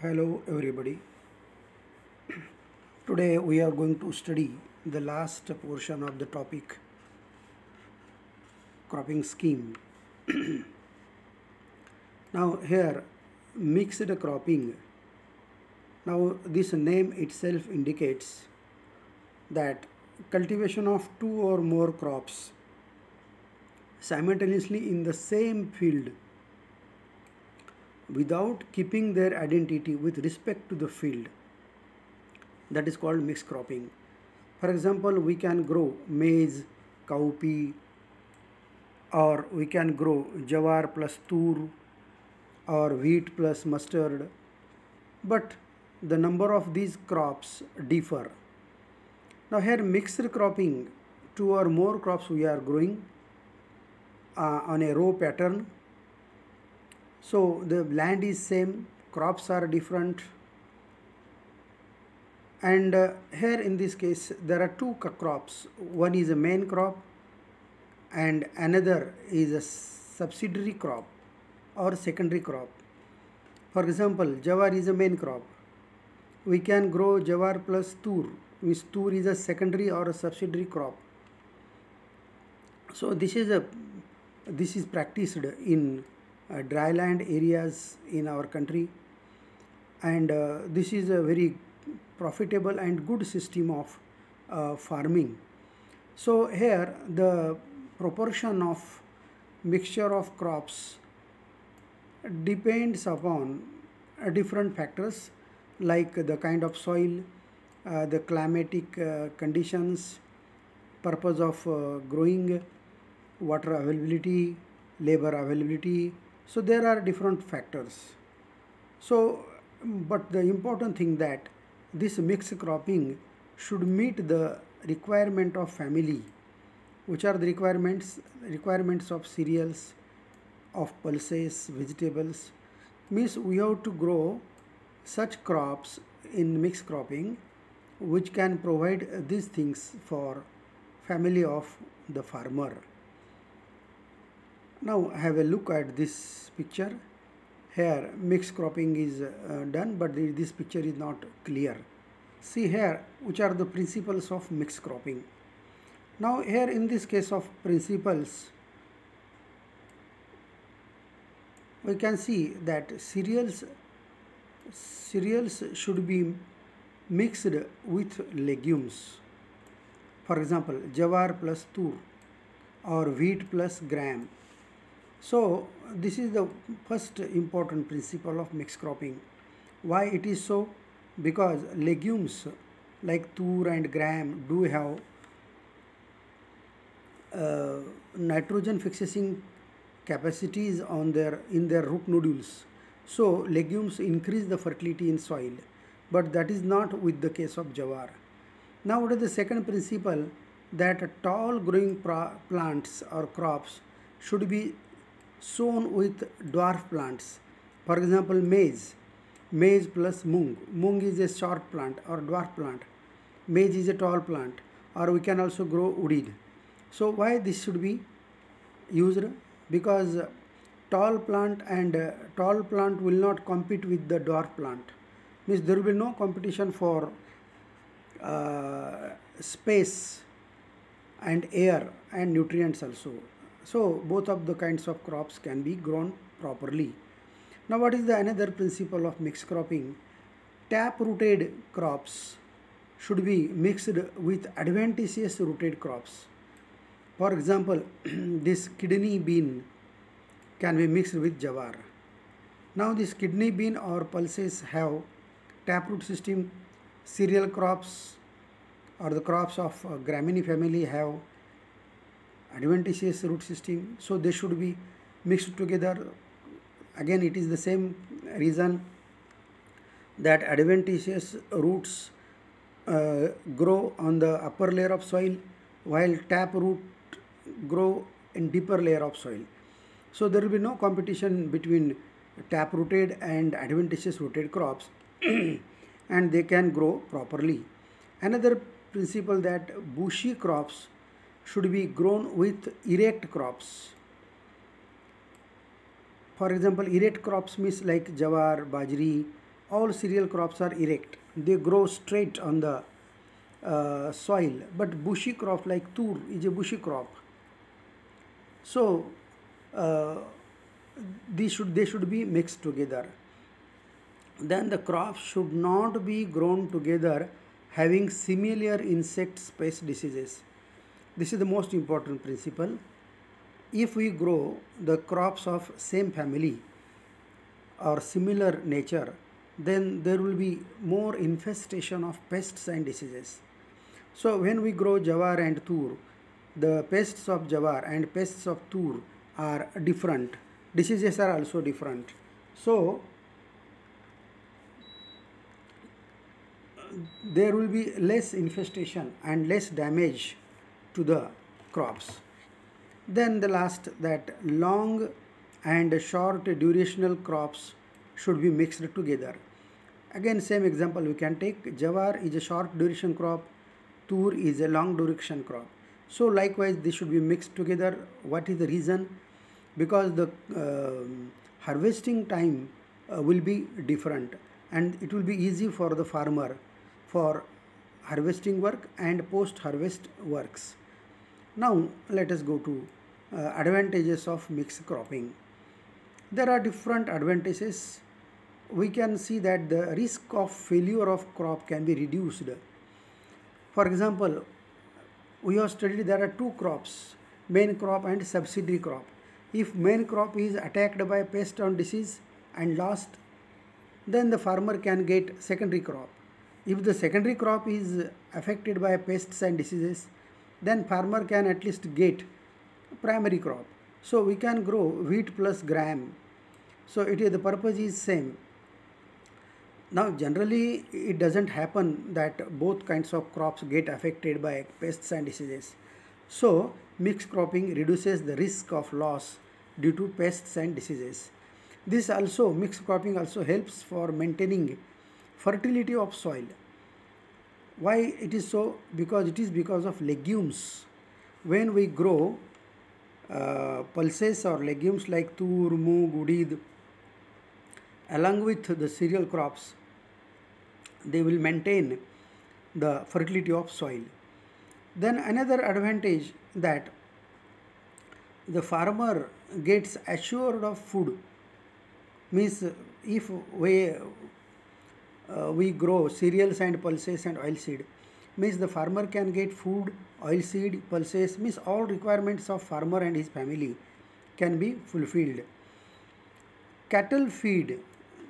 Hello everybody. Today we are going to study the last portion of the topic cropping scheme. Now here mixed cropping. Now this name itself indicates that cultivation of two or more crops simultaneously in the same field without keeping their identity with respect to the field, that is called mixed cropping. For example, we can grow maize, cowpea, or we can grow jawar plus tur or wheat plus mustard, but the number of these crops differ. Now here mixed cropping, two or more crops we are growing on a row pattern. So the land is same, crops are different, and here in this case there are two crops. One is a main crop and another is a subsidiary crop or secondary crop. For example, jawar is a main crop. We can grow jawar plus tur, which tur is a secondary or a subsidiary crop. So this is practiced in dryland areas in our country, and this is a very profitable and good system of farming. So here the proportion of mixture of crops depends upon different factors like the kind of soil, the climatic conditions, purpose of growing, water availability, labor availability. So there are different factors. So but the important thing that this mixed cropping should meet the requirement of family. Which are the requirements of cereals, of pulses, vegetables. Means we have to grow such crops in mixed cropping which can provide these things for family of the farmer. Now have a look at this picture. Here mixed cropping is done, but this picture is not clear. See here which are the principles of mixed cropping. Now here in this case of principles, we can see that cereals should be mixed with legumes. For example, jawar plus tur or wheat plus gram. So this is the first important principle of mixed cropping. Why it is so? Because legumes like tur and gram do have nitrogen fixing capacities in their root nodules. So legumes increase the fertility in soil, but that is not with the case of jawar. Now what is the second principle? That tall growing plants or crops should be sown with dwarf plants. For example, maize plus mung. Mung is a short plant or dwarf plant. Maize is a tall plant, or we can also grow udid. So why this should be used? Because tall plant will not compete with the dwarf plant. Means there will be no competition for space and air and nutrients also. So both of the kinds of crops can be grown properly. Now what is the another principle of mixed cropping? Tap rooted crops should be mixed with adventitious rooted crops. For example, this kidney bean can be mixed with jawar. Now this kidney bean or pulses have taproot system. Cereal crops or the crops of Gramineae family have adventitious root system. So they should be mixed together. Again, it is the same reason that adventitious roots grow on the upper layer of soil, while taproot grow in deeper layer of soil. So there will be no competition between tap-rooted and adventitious rooted crops and they can grow properly. Another principle that bushy crops should be grown with erect crops. For example, erect crops means like jawar, bajri, all cereal crops are erect. They grow straight on the soil. But bushy crop like tur is a bushy crop. So uh, they should be mixed together. Then the crops should not be grown together having similar insect pest diseases. This is the most important principle. If we grow the crops of same family or similar nature, then there will be more infestation of pests and diseases. So when we grow jawar and tur, the pests of jawar and pests of tur are different. Diseases are also different. So there will be less infestation and less damage to the crops. Then the last, that long and short durational crops should be mixed together. Again, same example we can take. Jawar is a short duration crop, tur is a long duration crop. So likewise they should be mixed together. What is the reason? Because the harvesting time will be different, and it will be easy for the farmer for harvesting work and post harvest works. Now let us go to advantages of mixed cropping. There are different advantages. We can see that the risk of failure of crop can be reduced. For example, we have studied there are two crops, main crop and subsidiary crop. If main crop is attacked by pest or disease and lost, then the farmer can get secondary crop. If the secondary crop is affected by pests and diseases, then farmer can at least get primary crop. So we can grow wheat plus gram. So it is, the purpose is same. Now generally it doesn't happen that both kinds of crops get affected by pests and diseases. So mixed cropping reduces the risk of loss due to pests and diseases. This also, mixed cropping also helps for maintaining fertility of soil. Why it is so? Because it is because of legumes. When we grow pulses or legumes like tur, moong, udid, along with the cereal crops, they will maintain the fertility of soil. Then another advantage, that the farmer gets assured of food. Means if we grow cereals and pulses and oilseed, means the farmer can get food, oilseed, pulses, means all requirements of farmer and his family can be fulfilled. Cattle feed,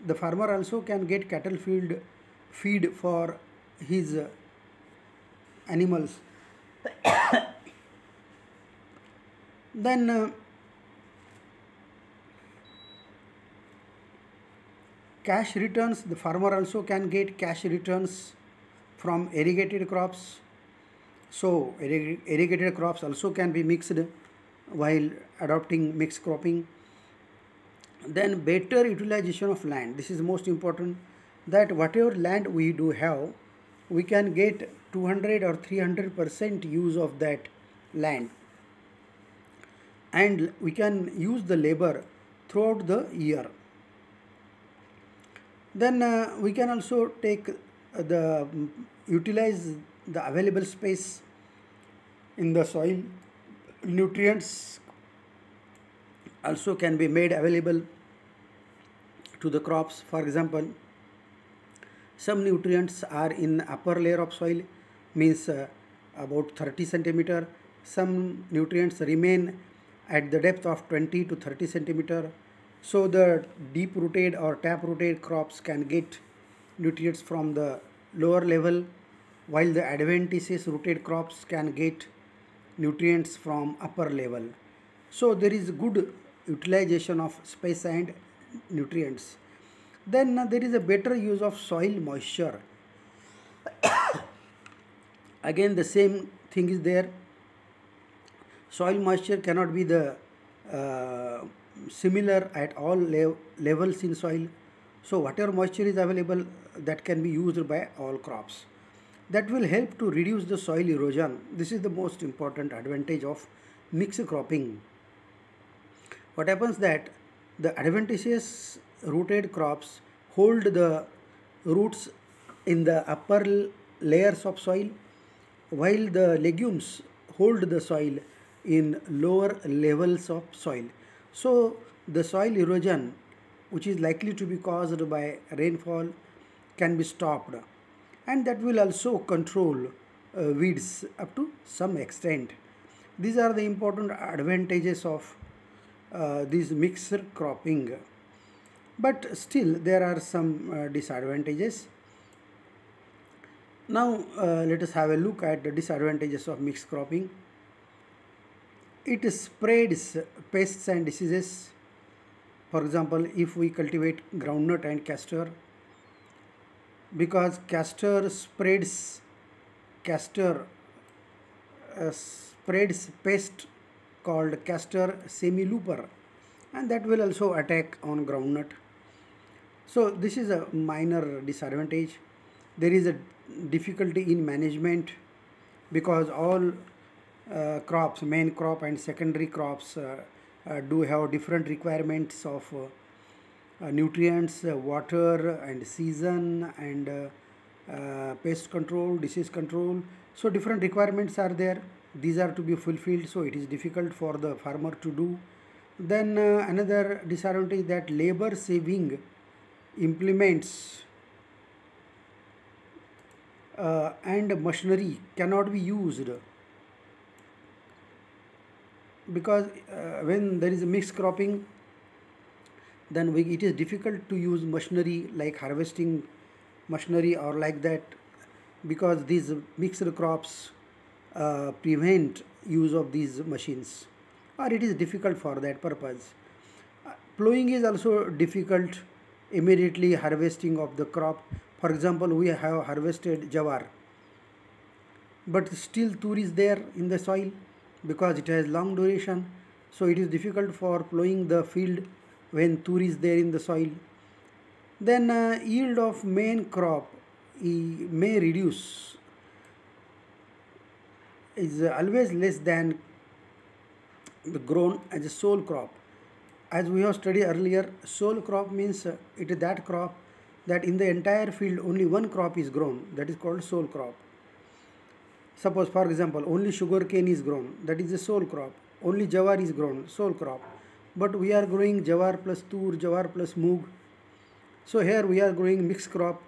the farmer also can get cattle feed for his animals. Then cash returns, the farmer also can get cash returns from irrigated crops. So irrigated crops also can be mixed while adopting mixed cropping. Then better utilization of land. This is most important, that whatever land we do have, we can get 200 or 300% use of that land, and we can use the labor throughout the year. Then we can also take utilize the available space in the soil. Nutrients also can be made available to the crops. For example, some nutrients are in upper layer of soil, means about 30 centimeter. Some nutrients remain at the depth of 20 to 30 centimeter. So the deep rooted or tap rooted crops can get nutrients from the lower level, while the adventitious rooted crops can get nutrients from upper level. So there is good utilization of space and nutrients. Then there is a better use of soil moisture. Again the same thing is there. Soil moisture cannot be the similar at all levels in soil. So whatever moisture is available, that can be used by all crops. That will help to reduce the soil erosion. This is the most important advantage of mixed cropping. What happens that the adventitious rooted crops hold the roots in the upper layers of soil, while the legumes hold the soil in lower levels of soil. So the soil erosion, which is likely to be caused by rainfall, can be stopped, and that will also control weeds up to some extent. These are the important advantages of this mixed cropping. But still, there are some disadvantages. Now, let us have a look at the disadvantages of mixed cropping. It spreads pests and diseases. For example, if we cultivate groundnut and castor, because castor spreads pest called castor semilooper, and that will also attack on groundnut. So this is a minor disadvantage. There is a difficulty in management because all crops, main crop and secondary crops, do have different requirements of nutrients, water and season, and pest control, disease control. So different requirements are there. These are to be fulfilled, so it is difficult for the farmer to do. Then another disadvantage, that labor saving implements and machinery cannot be used, because when there is a mixed cropping, then it is difficult to use machinery like harvesting machinery or like that, because these mixed crops prevent use of these machines, or it is difficult for that purpose. Plowing is also difficult, immediately harvesting of the crop. For example, we have harvested jawar, but still tur is there in the soil because it has long duration, so it is difficult for plowing the field when tur is there in the soil. Then yield of main crop may reduce, is always less than the grown as a sole crop. As we have studied earlier, sole crop means it is that crop that in the entire field only one crop is grown, that is called sole crop. Suppose, for example, only sugar cane is grown, that is a sole crop. Only jawar is grown, sole crop. But we are growing jawar plus tur, jawar plus moog. So here we are growing mixed crop.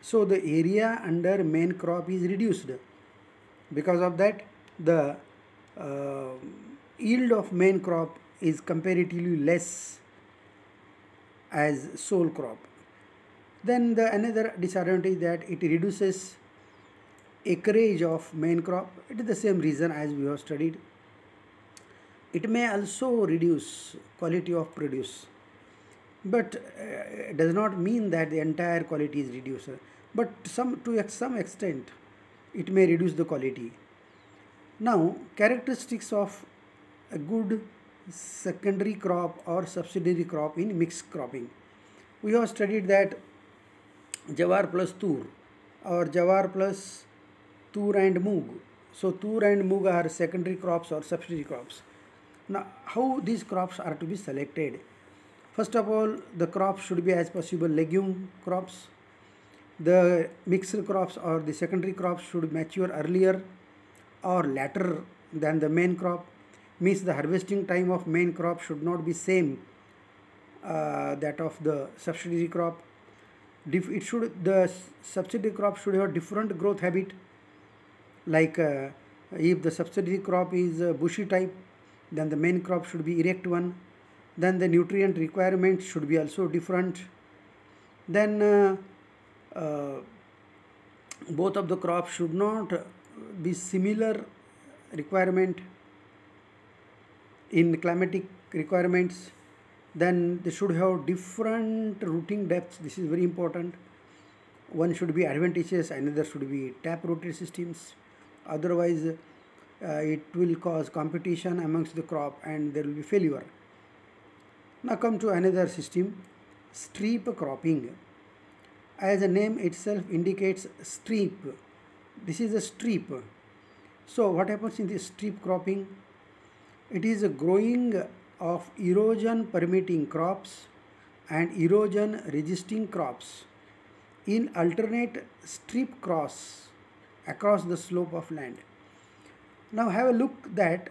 So the area under main crop is reduced. Because of that, the yield of main crop is comparatively less as sole crop. Then the another disadvantage, that it reduces acreage of main crop. It is the same reason as we have studied. It may also reduce quality of produce, but it does not mean that the entire quality is reduced. But to some extent, it may reduce the quality. Now, characteristics of a good secondary crop or subsidiary crop in mixed cropping. We have studied that jawar plus tur or jawar plus tur and moog. So tur and moog are secondary crops or subsidiary crops. Now, how these crops are to be selected? First of all, the crops should be as possible legume crops. The mixed crops or the secondary crops should mature earlier or later than the main crop. Means the harvesting time of main crop should not be same that of the subsidiary crop. The subsidiary crop should have different growth habit. Like if the subsidiary crop is bushy type, then the main crop should be erect one. Then the nutrient requirements should be also different. Then both of the crops should not be similar requirement in climatic requirements. Then they should have different rooting depths. This is very important. One should be adventitious, another should be tap rooted systems. Otherwise, it will cause competition amongst the crop and there will be failure. Now come to another system, strip cropping. As the name itself indicates, strip. This is a strip. So what happens in this strip cropping? It is a growing of erosion permitting crops and erosion resisting crops. in alternate strip cross across the slope of land. Now have a look that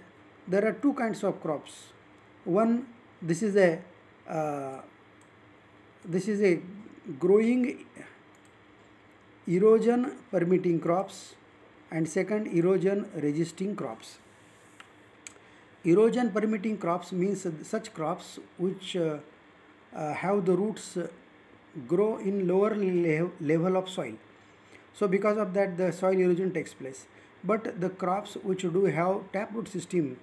there are two kinds of crops. One, this is a uh, this is a growing erosion permitting crops, and second, erosion resisting crops. Erosion permitting crops means such crops which have the roots grow in lower level of soil. So because of that the soil erosion takes place. But the crops which do have taproot system,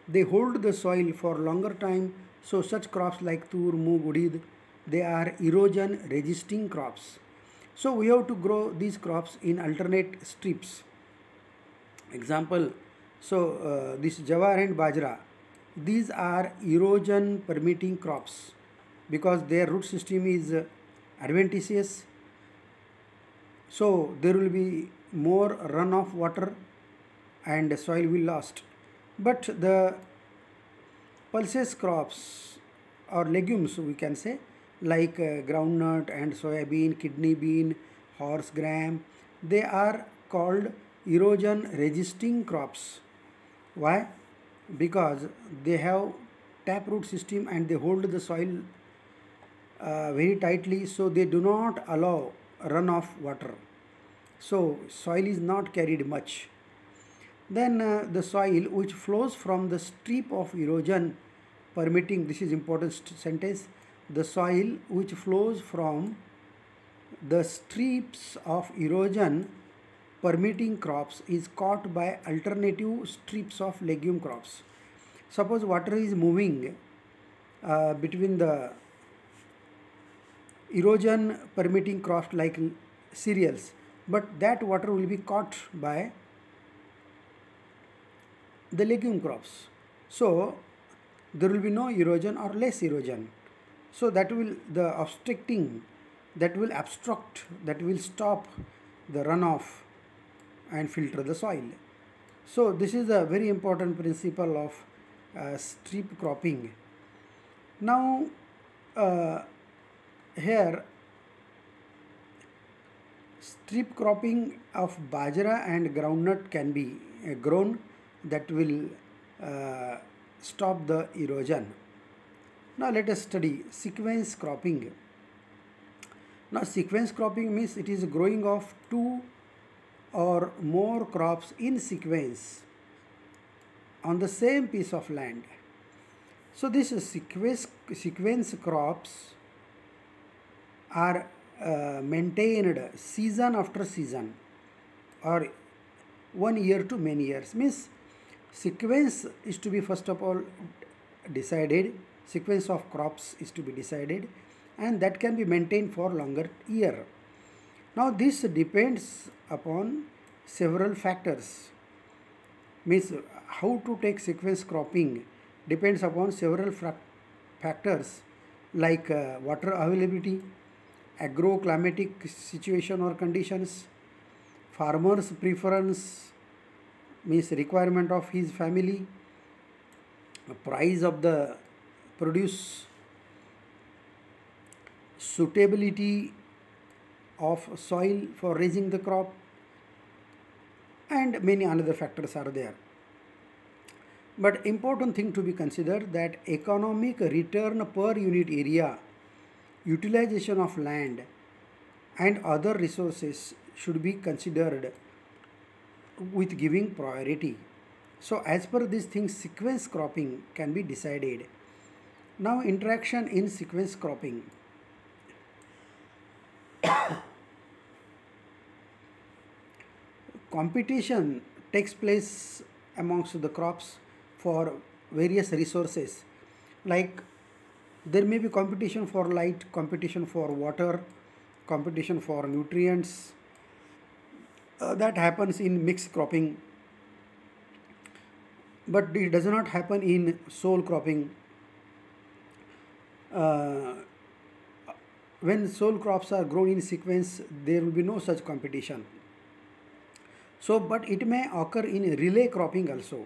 they hold the soil for longer time. So such crops like tur, moong, udid, they are erosion resisting crops. So we have to grow these crops in alternate strips. Example, so this jawar and bajra, these are erosion permitting crops because their root system is adventitious. So there will be more runoff water and soil will lost. But the pulses crops or legumes we can say, like groundnut and soybean, kidney bean, horse gram, they are called erosion resisting crops. Why? Because they have taproot system and they hold the soil very tightly, so they do not allow runoff water. So soil is not carried much. Then the soil which flows from the strip of erosion permitting, this is important sentence, the soil which flows from the strips of erosion permitting crops is caught by alternative strips of legume crops. Suppose water is moving between the erosion permitting crops like cereals, but that water will be caught by the legume crops. So there will be no erosion or less erosion. So that will the obstructing, that will obstruct, that will stop the runoff and filter the soil. So this is a very important principle of strip cropping. Now here strip cropping of bajra and groundnut can be grown, that will stop the erosion. Now let us study sequence cropping. Now sequence cropping means it is growing of two or more crops in sequence on the same piece of land. So this sequence crops are maintained season after season or 1 year to many years. Means sequence is to be first of all decided, sequence of crops is to be decided, and that can be maintained for longer year. Now this depends upon several factors. Means how to take sequence cropping depends upon several factors like water availability, agroclimatic situation or conditions, farmer's preference, means requirement of his family, price of the produce, suitability of soil for raising the crop, and many another factors are there. But important thing to be considered that economic return per unit area, utilization of land and other resources should be considered with giving priority. So as per these things sequence cropping can be decided. Now interaction in sequence cropping. Competition takes place amongst the crops for various resources, like there may be competition for light, competition for water, competition for nutrients. That happens in mixed cropping, but it does not happen in sole cropping. Uh, when sole crops are grown in sequence, there will be no such competition. So, but it may occur in relay cropping also.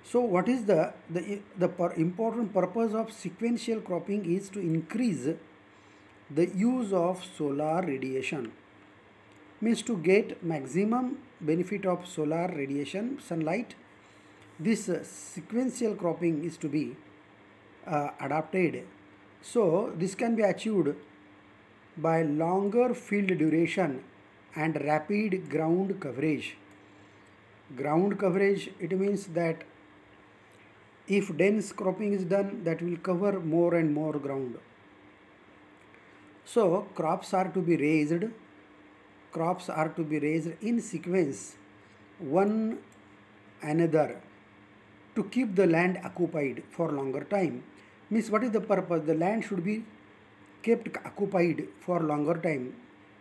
So, what is the important purpose of sequential cropping is to increase the use of solar radiation. Means to get maximum benefit of solar radiation, sunlight, this sequential cropping is to be adapted. So this can be achieved by longer field duration and rapid ground coverage. Ground coverage, it means that if dense cropping is done, that will cover more and more ground. So crops are to be raised in sequence one another to keep the land occupied for longer time. Means what is the purpose? The land should be kept occupied for longer time.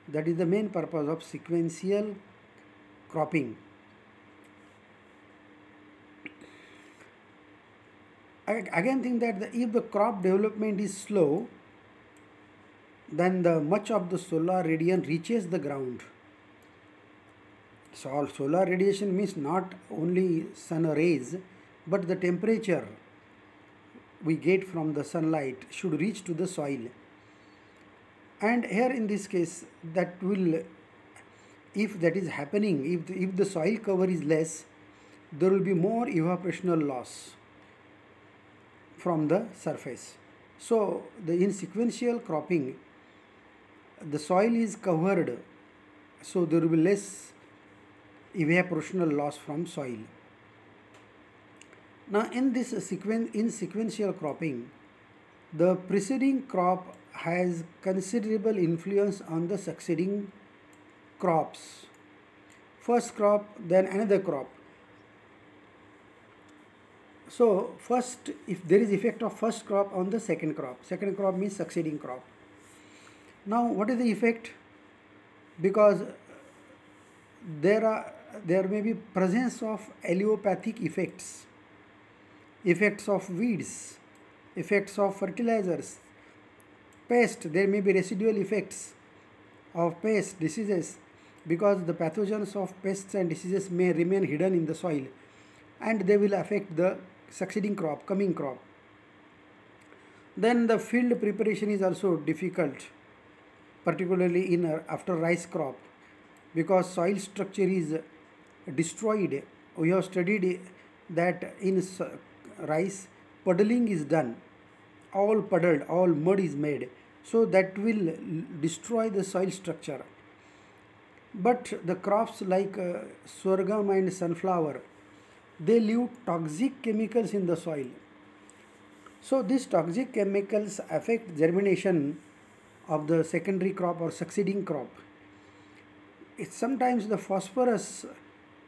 That is the main purpose of sequential cropping. I again think that if the crop development is slow, then the much of the solar radiation reaches the ground. So solar radiation means not only sun rays, but the temperature we get from the sunlight should reach to the soil. And here in this case, that will, if that is happening, if the soil cover is less, there will be more evaporational loss from the surface. So in sequential cropping, the soil is covered, so there will be less evaporational loss from soil. Now in sequential cropping, the preceding crop has considerable influence on the succeeding crops. First crop, then another crop. So first, if there is effect of first crop on the second crop means succeeding crop. Now what is the effect? Because there may be presence of allelopathic effects, effects of weeds, effects of fertilizers, pest. There may be residual effects of pest diseases, because the pathogens of pests and diseases may remain hidden in the soil, and they will affect the succeeding crop, coming crop. Then the field preparation is also difficult, particularly in after rice crop, because soil structure is destroyed. We have studied that in rice, puddling is done, all puddled, all mud is made, so that will destroy the soil structure. But the crops like sorghum and sunflower, they leave toxic chemicals in the soil. So these toxic chemicals affect germination of the secondary crop or succeeding crop. It's sometimes the phosphorus,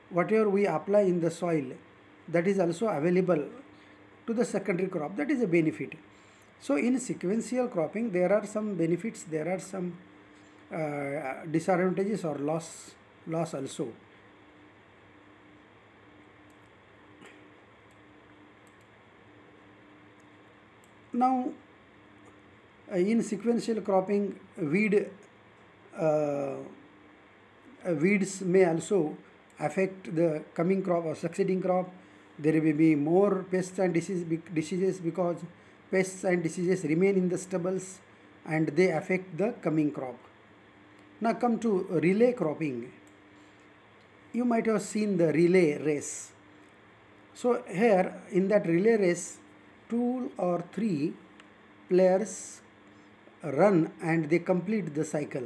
whatever we apply in the soil, that is also available to the secondary crop. That is a benefit. So in sequential cropping, there are some benefits, there are some disadvantages or loss also. Now in sequential cropping, weeds may also affect the coming crop or succeeding crop. There may be more pests and diseases because pests and diseases remain in the stubbles and they affect the coming crop. Now come to relay cropping. You might have seen the relay race. So here in that relay race, 2 or 3 players run and they complete the cycle,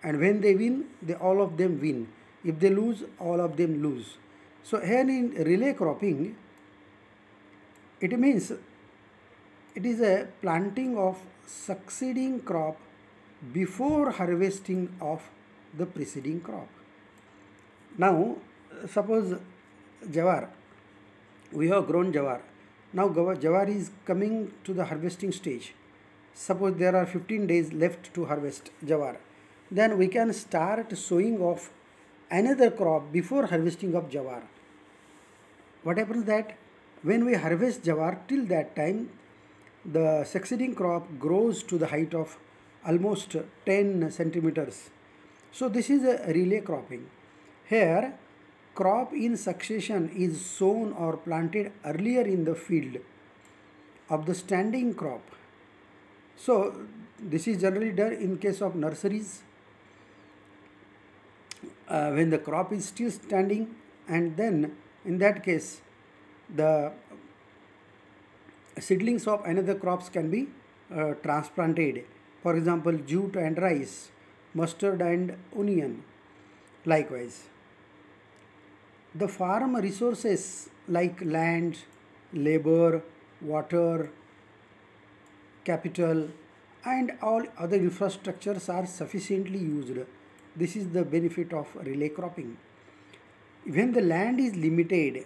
and when they win, all of them win. If they lose, all of them lose. So here in relay cropping, it means it is a planting of succeeding crop before harvesting of the preceding crop. Now suppose jawar, we have grown jawar. Now jawar is coming to the harvesting stage. Suppose there are 15 days left to harvest jawar. Then we can start sowing of another crop before harvesting of jawar. What happens that when we harvest jawar, till that time the succeeding crop grows to the height of almost 10 centimeters. So this is a relay cropping. Here crop in succession is sown or planted earlier in the field of the standing crop. So this is generally done in case of nurseries, when the crop is still standing, and then in that case the seedlings of another crops can be transplanted. For example, jute and rice, mustard and onion. Likewise, the farm resources like land, labor, water, capital, and all other infrastructures are sufficiently used. This is the benefit of relay cropping. When the land is limited,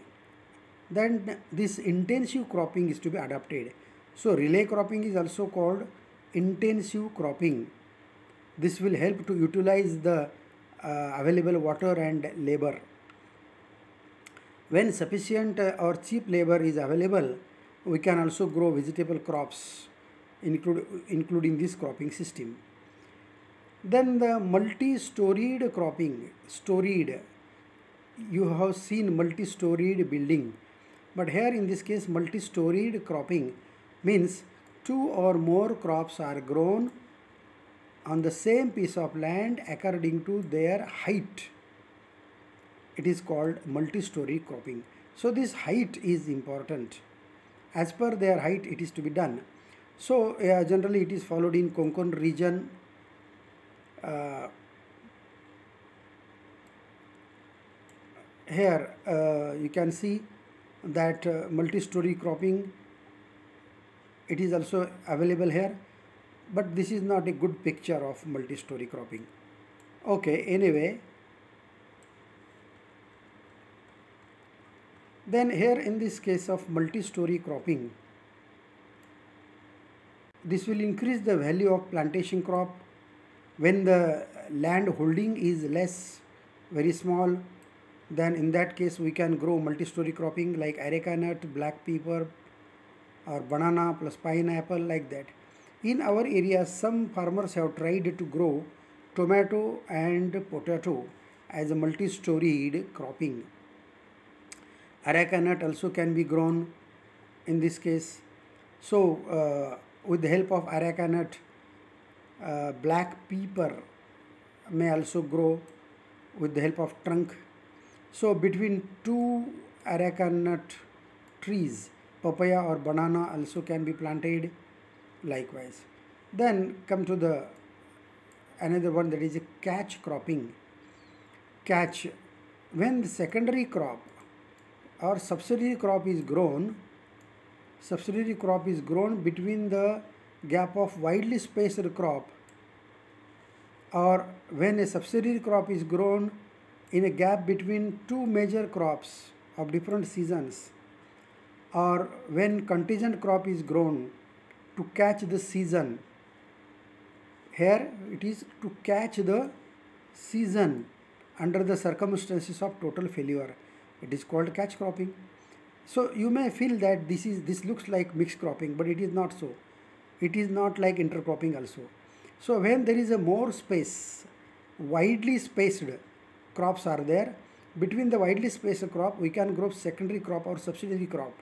then this intensive cropping is to be adopted. So relay cropping is also called intensive cropping. This will help to utilize the available water and labor. When sufficient or cheap labor is available, we can also grow vegetable crops, including this cropping system. Then the multi-storied cropping. Storied, you have seen multi-storied building, but here in this case multi-storied cropping means two or more crops are grown on the same piece of land according to their height. It is called multi-story cropping. So this height is important. As per their height it is to be done. So generally it is followed in Konkan region, here you can see that multi-story cropping, it is also available here, but this is not a good picture of multi-story cropping. Okay, anyway, then here in this case of multi-story cropping, this will increase the value of plantation crop when the land holding is less, very small. Then in that case we can grow multi-story cropping like areca nut, black pepper, or banana plus pineapple, like that. In our area, some farmers have tried to grow tomato and potato as a multi-storied cropping. Areca nut also can be grown in this case. So with the help of areca nut, black pepper may also grow with the help of trunk. So between two areca nut trees, papaya or banana also can be planted likewise. Then come to the another one, that is a catch cropping. Catch, when the secondary crop or subsidiary crop is grown, between the gap of widely spaced crop, or when a subsidiary crop is grown in a gap between two major crops of different seasons, or when contingent crop is grown to catch the season. Here it is to catch the season under the circumstances of total failure. It is called catch cropping. So you may feel that this looks like mixed cropping, but it is not so. It is not like intercropping also. So when there is a more space, widely spaced crops are there, between the widely spaced crop we can grow secondary crop or subsidiary crop.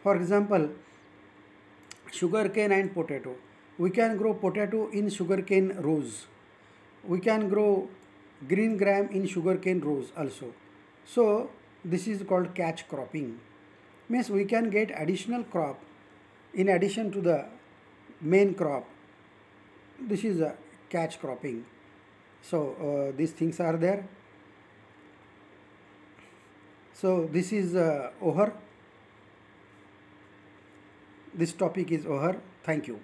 For example, sugarcane and potato. We can grow potato in sugarcane rows. We can grow green gram in sugarcane rows also. So this is called catch cropping. Means we can get additional crop in addition to the main crop. This is a catch cropping. So these things are there. So this is over. This topic is over. Thank you.